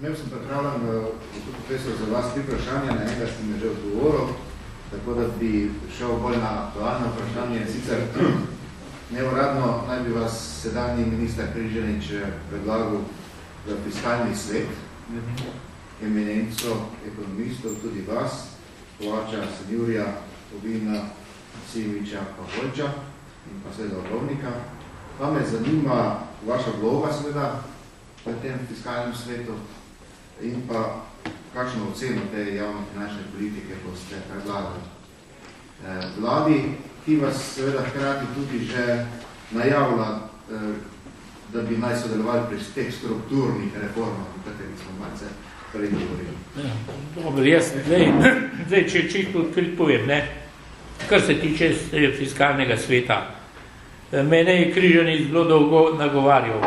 Imel sem pripravljen, gospod profesor, za vas 3 vprašanja, na enega ste me že odgovoril, tako da bi šel bolj na aktualno vprašanje. Sicer neuradno naj bi vas sedanji minister Križanič predlagal za fiskalni svet, eminenco ekonomistov, tudi vas, Kovača, Senjurja, Obina, Simiča, Pavolča in pa seveda Obrovnika. Pa me zanima vaša vloga seveda v tem fiskalnem svetu in pa kakšno oceno te javne finančne politike boste predlagali vladi, ki vas seveda hkrati tudi že najavila, da bi naj sodelovali pri teh strukturnih reformah, o katerih smo malce prej govorili. Dobro, jaz zdaj, če čisto odkrit povem, kar se tiče fiskalnega sveta, mene je Križanič zelo dolgo nagovarjal.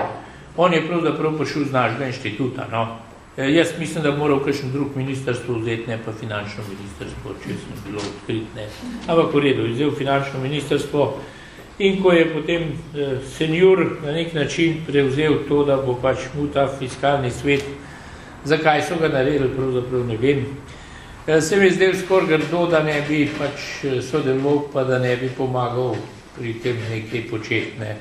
On je pravzaprav prišel z našega inštituta. Jaz mislim, da bi moral kakšen drug ministerstvo vzeti, ne pa finančno ministerstvo, če sem bilo odkrit, ne. Ampak v redu, vzel finančno ministerstvo in ko je potem Senjur na nek način prevzel to, da bo pač mu ta fiskalni svet, zakaj so ga naredili, pravzaprav ne vem. Se mi je zdel skoraj grdo, da ne bi pač sodeloval, pa da ne bi pomagal pri tem nekaj početi.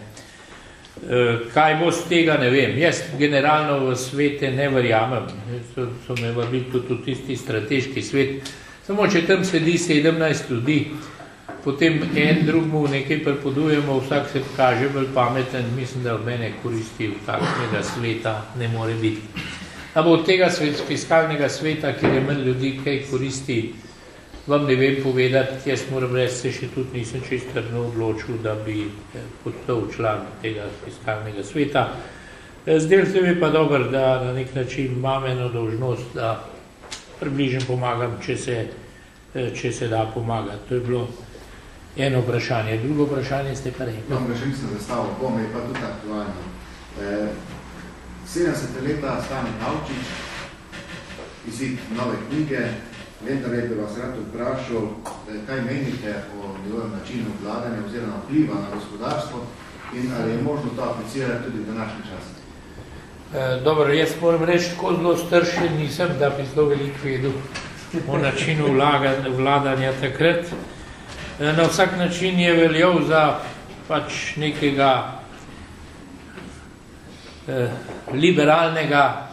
Kaj bo z tega, ne vem. Jaz generalno v svete ne verjamem. So me vabili tudi v tisti strateški svet. Samo če tam sedi 17 ljudi, potem en drugmu nekaj prepodujemo, vsak se kaže bolj pameten, mislim, da od mene koristi v takšnega sveta ne more biti. A bo od tega fiskalnega sveta, kjer je manj ljudi, kaj koristi, vam ne vem povedati, jaz moram reči, se še tudi nisem čisto trdno odločil, da bi postal član tega fiskalnega sveta. Zdel se mi pa dobro, da na nek način imam eno dolžnost, da približno pomagam, če se da pomagati. To je bilo eno vprašanje. Drugo vprašanje ste pa rekli. Vam ga še nisem zastavil, bom je pa tudi aktualno. 70 leta Stane Kavčič, izid nove knjige, vendar je bi vas rad vprašal, kaj menite o njegovem načinu vladanja oziroma vpliva na gospodarstvo in ali je možno to aplicirati tudi v današnji čas? Dobro, jaz moram reči, tako zelo starši nisem, da bi zelo veliko vedel o načinu vladanja takrat. Na vsak način je veljal za pač nekega liberalnega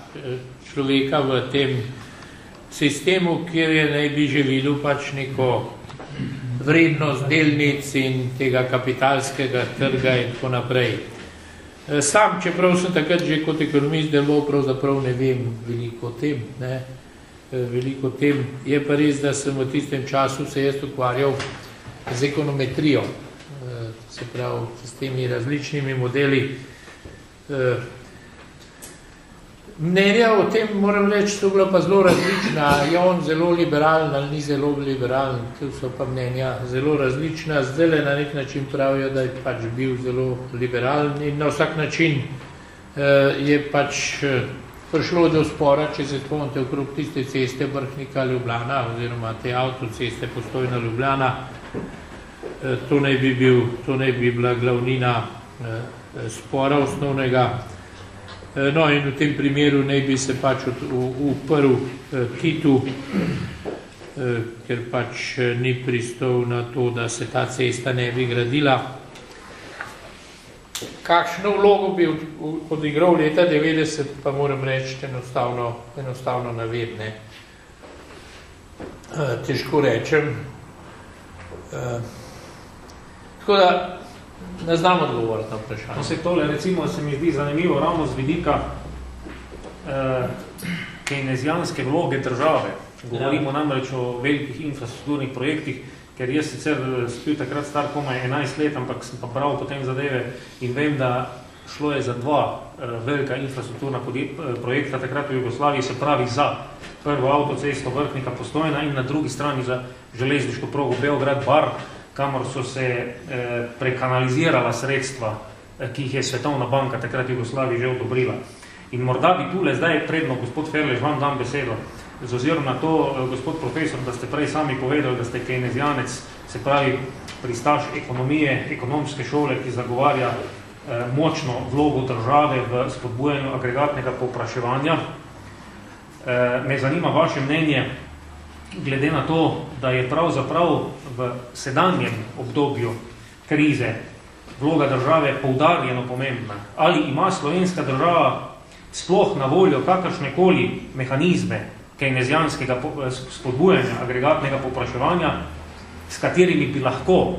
človeka v tem sistemu, kjer je naj bi že videl pač neko vrednost delnic in tega kapitalskega trga in tako naprej. Sam, čeprav sem takrat že kot ekonomist deloval, pravzaprav ne vem veliko o tem. Veliko o tem. Je pa res, da sem v tistem času se jaz ukvarjal z ekonometrijo, se pravi s temi različnimi modeli. Mnenja o tem, moram reči, so bila pa zelo različna. Je on zelo liberalen ali ni zelo liberalen, tu so pa mnenja zelo različna. Zdaj na nek način pravijo, da je pač bil zelo liberalen in na vsak način je pač prišlo do spora, če se spomnite, okrog tiste ceste Vrhnika Ljubljana oziroma te avtoceste Postojna Ljubljana. To naj bi bila glavnina spora osnovnega. No in v tem primeru naj bi se pač uprl Titu, ker pač ni pristal na to, da se ta cesta ne bi gradila. Kakšno vlogo bi odigral leta 90, pa moram reči enostavno navedne. Težko rečem. Tako da ne znam odgovoriti na vprašanje. Vse tole, recimo, se mi zdi zanimivo ravno z vidika kejnezijanske vloge države. Govorimo namreč o velikih infrastrukturnih projektih, ker jaz sicer spil takrat star komaj 11 let, ampak sem pa bral potem zadeve in vem, da šlo je za 2 velika infrastrukturna projekta takrat v Jugoslaviji, se pravi za prvo avtocesto Vrhnika Postojna in na drugi strani za železniško progo Beograd-Bar, kamor so se prekanalizirala sredstva, ki jih je Svetovna banka takrat v Jugoslaviji že odobrila. In morda bi tule zdaj predno, gospod Ferlež, vam dam besedo, z ozirom na to, gospod profesor, da ste prej sami povedali, da ste kejnezijanec, se pravi pristaš ekonomije, ekonomske šole, ki zagovarja močno vlogo države v spodbujanju agregatnega povpraševanja. me zanima vaše mnenje, glede na to, da je pravzaprav v sedanjem obdobju krize vloga države poudarjeno pomembna. Ali ima slovenska država sploh na voljo kakršnekoli mehanizme kejnezijanskega spodbujanja agregatnega povpraševanja, s katerimi bi lahko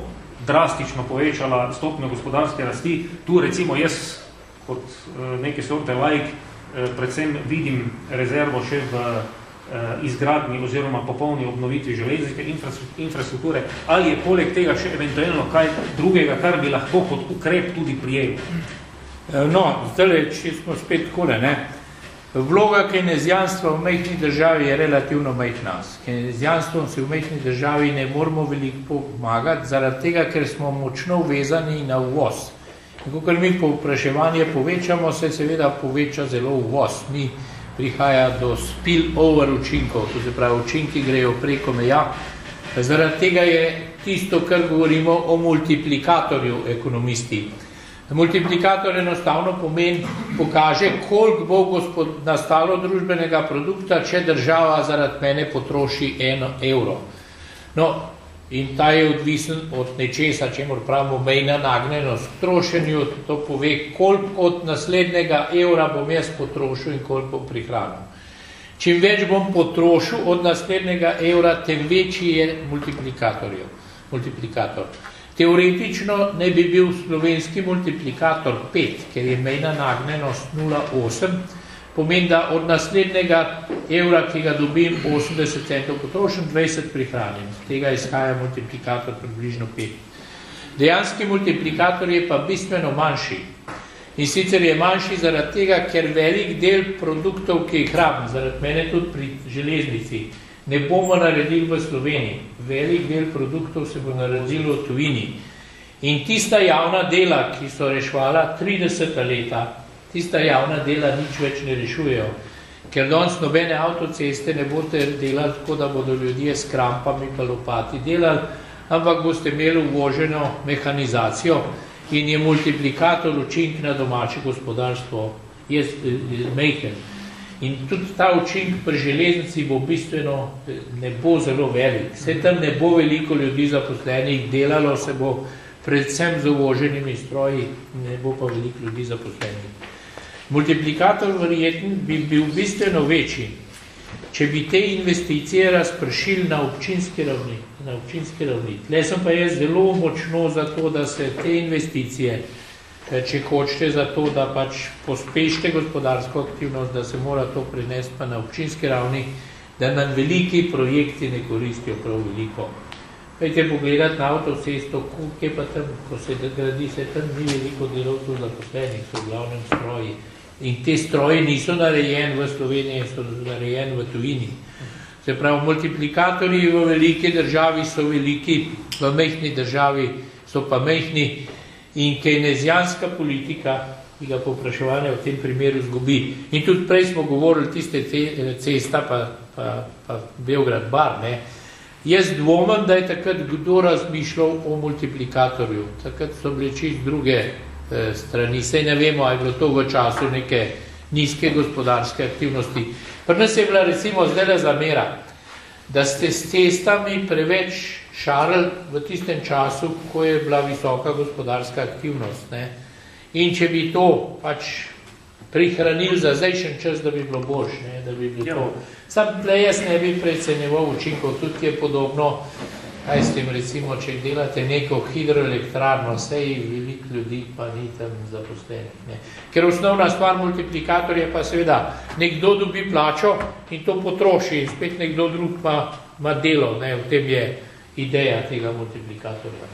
drastično povečala stopnjo gospodarske rasti? Tu recimo jaz kot neke sorte laik predvsem vidim rezervo še v izgradnji oziroma popolni obnovitvi železniške infrastrukture, ali je poleg tega še eventualno kaj drugega, kar bi lahko kot ukrep tudi prijeli? No, zdaj, če smo spet takole, ne. Vloga kejnezijanstva v majhni državi je relativno majhna. S kejnezijanstvom se v majhni državi ne moramo veliko pomagati, zaradi tega, ker smo močno vezani na uvoz. In kakor mi povpraševanje povečamo, se seveda poveča zelo uvoz. Mi prihaja do spill-over učinkov, to se pravi, učinki grejo preko meja. Zaradi tega je tisto, kar govorimo o multiplikatorju ekonomisti. Multiplikator enostavno pomeni, pokaže, koliko bo nastalo družbenega produkta, če država zaradi mene potroši 1 evro. No, in ta je odvisen od nečesa, čemur pravimo mejna nagnjenost k trošenju, to pove, koliko od naslednjega evra bom jaz potrošil in koliko bom prihranil. Čim več bom potrošil od naslednjega evra, tem večji je multiplikator. Teoretično ne bi bil slovenski multiplikator 5, ker je mejna nagnjenost 0,8, pomeni, da od naslednjega evra, ki ga dobim, 80 centov potrošim, 20 prihranim. Z tega izhaja multiplikator približno 5. Dejanski multiplikator je pa bistveno manjši. In sicer je manjši zaradi tega, ker velik del produktov, ki jih rabim, zaradi mene tudi pri železnici, ne bomo naredili v Sloveniji. Velik del produktov se bo naredil v tujini. In tista javna dela, ki so reševala 30 leta, tista javna dela nič več ne rešujejo. Ker danes nobene avtoceste ne boste delali tako, da bodo ljudje s krampami pa lopati delali, ampak boste imeli uvoženo mehanizacijo in je multiplikator učink na domače gospodarstvo je majhen. In tudi ta učink pri železnici bo bistveno, ne bo zelo velik. Vse tam ne bo veliko ljudi zaposlenih, delalo se bo predvsem z uvoženimi stroji, ne bo pa veliko ljudi zaposlenih. Multiplikator verjetno bi bil bistveno večji, če bi te investicije razpršili na občinski ravni. Tle sem pa jaz zelo močno za to, da se te investicije, če hočete za to, da pač pospešite gospodarsko aktivnost, da se mora to prenesti pa na občinski ravni, da nam veliki projekti ne koristijo prav veliko. Pejte pogledati na avtocesto, koliko je pa tam, ko se gradi, se tam ni veliko delavcev zaposlenih, so v glavnem stroji. In te stroji niso narejeni v Sloveniji, so narejeni v tujini. Se pravi, multiplikatorji v veliki državi so veliki, v majhni državi so pa majhni. In kejnezijanska politika, ki ga povpraševanje v tem primeru zgubi. In tudi prej smo govorili tiste cesta pa Beograd-Bar, ne. Jaz dvomim, da je takrat kdo razmišljal o multiplikatorju. Takrat so bile čisto druge strani. Sej ne vemo, ali je bilo to v času neke nizke gospodarske aktivnosti. Pri nas je bila recimo zdaj zamera, da ste s cestami preveč šarili v tistem času, ko je bila visoka gospodarska aktivnost. Ne? In če bi to pač prihranili za zdajšen čas, da bi bilo boljše, ne? Da bi bilo to. Sam tle jaz ne bi precenjeval učinkov, tudi je podobno, kaj s tem recimo, če delate neko hidroelektrarno, sej veliko ljudi pa ni tam zaposlenih. Ne? Ker osnovna stvar multiplikator je pa seveda, nekdo dobi plačo in to potroši, in spet nekdo drug pa ima delo, ne? V tem je ideja tega multiplikatorja.